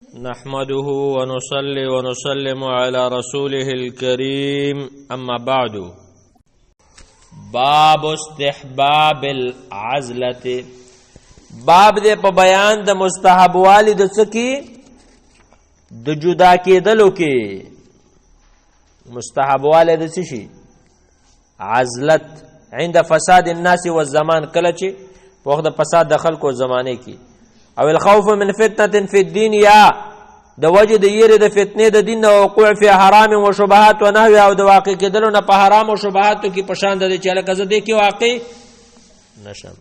نحمده ونصلي ونسلم على رسوله الكريم أما بعد. باب استحباب العزلة، باب دے په بیان د مستحب والی د سکی د جدا کېدلو کې مستحب والی د سشي عزلت عند فساد الناس والزمان، کله چې په وخت د فساد د خلکو زمانه کې، او الخوف من فتنه في الدين، یا د وجه د یری د فتنې د دین او وقوع فی حرام و شبهات و نحو، او د واقع کېدلو نه په حرام او شبهاتو کې پشان د چې لکه زده کې واقع نشم.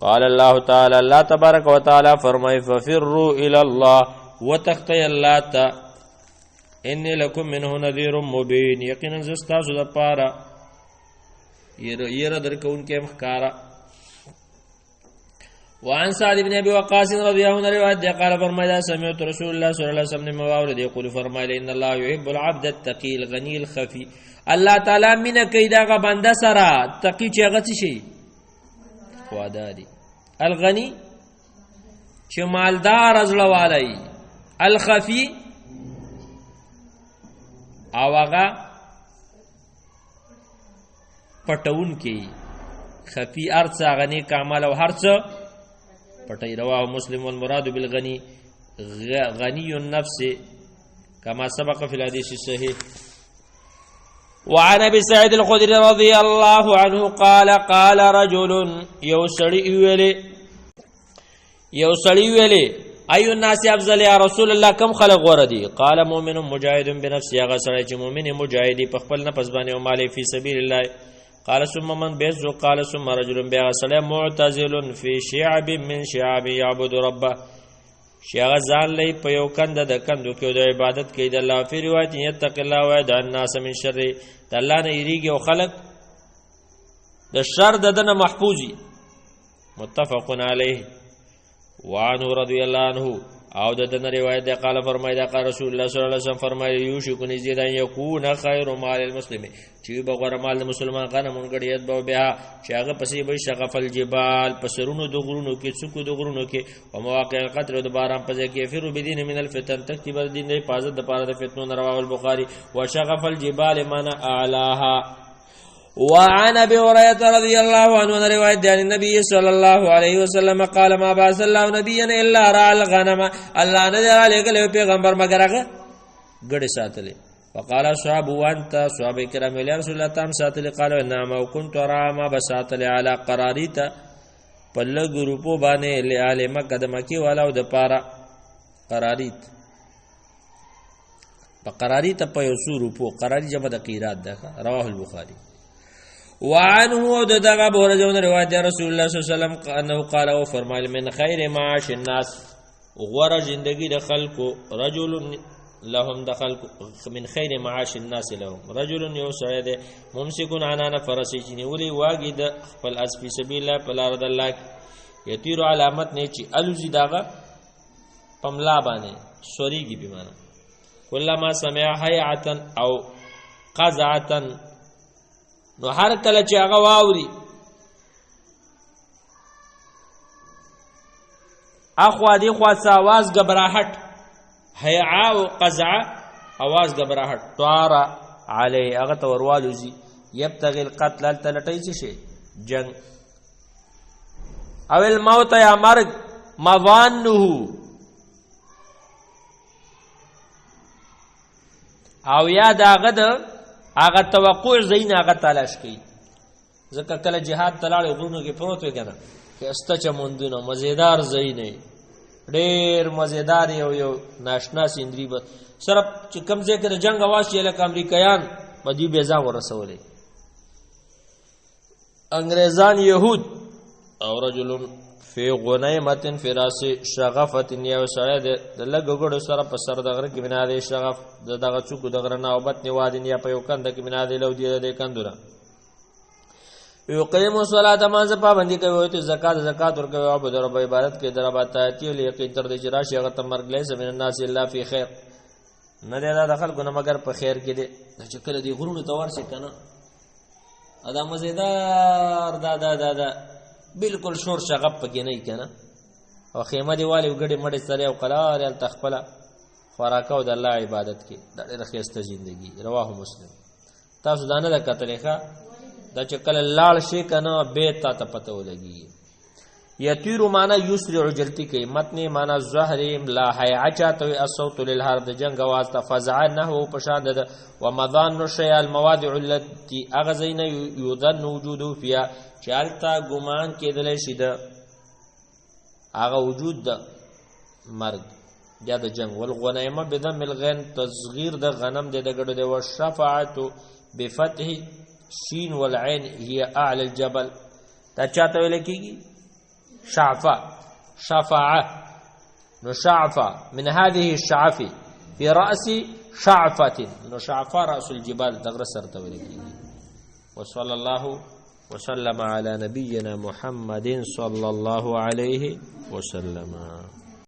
قال الله تعالی، الله تبارک و تعالی فرمای ففروا الى الله وتخطي الله تا انی لکم منه نذیر مبین، یقینا زستاسو د پاره یره درکونکې مخکارا. وعن سعد بن ابي وقاص رضي الله عنه روایت دی قال فرمایا سمعت رسول الله صلی الله علیه وسلم مواورد یقول فرمایا ان الله يحب العبد التقي الغني الخفي، الله تعالی مینه کوي دا بنده سره تقی چې هغه شي واداري، الغني چې مالدار ازله والی، الخفي او هغه پټون کې، خفي ارڅ غني کامل او هرڅ پټي. رواه مسلم والمراد بالغني غني النفس كما سبق في الحديث الصحيح. وعن ابي سعيد الخدري رضي الله عنه قال قال رجل يوسړي ویلي اي الناس افضل يا رسول الله، كم خلق وردي؟ قال مؤمن مجاهد بنفسه، هغه سړی چې مؤمن مجاهدي په خپل نفس باندې او مال فی سبيل الله. قال ثم من بيزو، قال ثم رجل بيغ سلام معتزل في شعب من شعب يعبد ربه، شیغه ځان لې په یو کند د کندو کې د عبادت کوي د الله. فی روایت یتق الله ويدع الناس من شر، د الله نه یریږي او خلق د شر دنه محفوظي. متفق علیه. وعنه رضی الله عنه، او د دنه روایت ده قال فرمایدا قال رسول الله صلی الله علیه وسلم فرمایي یوشک نزيد ان یکون خیر مال المسلم، چې بغیر مال د مسلمان غنه مونږړیت به بها چې هغه پسې به شغف الجبال، پسرونو د غرونو کې، څوک د غرونو کې، او مواقع القطر د باران په ځای کې، فر بدین من الفتن، تکتب الدین د حفاظت د پاره د فتنو. رواه البخاری. وشغف الجبال من اعلاها. وعن ابي هريره رضي الله عنه روایت دی النبي صلى الله عليه وسلم قال ما بعث الله نبيا الا راى الغنم، الله نه علیه پیغمبر مگر هغه ګډه ساتلې. فقال صحابه وانت صحابه کرام ویل رسول الله تام ساتلې؟ قالوا انما كنت ارى ما بساتل على قراريت، پل ګروپو باندې له مکه د مکی والاو د پاره قراریت، په قراریت په یو سورو قراری جمع د قیرات ده. رواه البخاري. وعنه دغه ابو هريره روایت رسول الله صلی الله علیه وسلم انه قال او فرمایل من خیر معاش الناس، غره زندگی د خلکو، رجل لهم دخل من خیر معاش الناس لهم رجل یوسعد ممسکون عنان فرسی چنی ولی واګی د خپل اس فی سبیل الله په لار د الله یتیرو علامت نه چی الوزی داغه پملا باندې سوریږي بیمانه. کلمہ سمع حیعتا او قزعتا، نو هر کله چې هغه واوري اخوا دی خوا څه आवाज غبراهټ، حیعا او قزع आवाज غبراهټ، طار علی هغه توروالوزی، یبتغي القتل تلټی شي جنگ، او الموت یا مرگ، مظانه او یا داغه د هغه توقع زین هغه تلاش کوي. ځکه کله جهاد تلاړ غرونو کې پروت وي کنه چې استچ مونږونه مزیدار زینې ډېر مزیدار یو ناشنا سیندري به صرف چې کم ځای کې جنگ आवाज یې لکه امریکایان په دې بيزا ورسولې، انګريزان يهود. او رجل فی غنیمه فراس شغفت، یو سړی د لګګړو سره په سر دغه کې بنا دی شغف دغه څوک دغه نوبت نیوادین یا په یو کند کې بنا دی لو دی د کندونه. یقیم الصلاة مانځه پابندي کوي، او زکات ورکوي، او د رب عبادت کې دربات اتي یقین تر دې چې راشي هغه تمرګ لیس من الناس الا فی خیر، نه دی دا دخل ګنه مگر په خیر کې دی. چې کله دی غرونو ته ورشي کنه ادا مزیدار دا بالکل شور شغب پکې نه کنه او خیمه دی والی وګړي مړي سره او قرار ال تخپل خوراک او د الله عبادت کې د ډېر خسته ژوندۍ. رواه مسلم. تاسو دانه د کتلېخه د چکل لاړ شي کنه بیت ته پته ولګي. یطیر معنا یسرع جلتی کوي. متن معنا زهر لا حیا چاته الصوت للهر د جنگ आवाज ته فزع نه پشان ده و مضان شی الموادع التي اغزین یذن وجوده فيها چالتا ګمان کېدل شي د هغه وجود د مرګ یا د جنگ. والغنیمه بدم الغن تصغیر د غنم د ګډو د والشفاعه بفتح الشين والعين هي اعلى الجبل. دا چاته ویل کیږي شعفه شفاعه نو شعفه من هذه الشعفه في راس شعفه نو شعفه راس الجبال دغره سرته ویل کیږي. وصلى الله وسلم على نبينا محمد صلى الله عليه وسلم.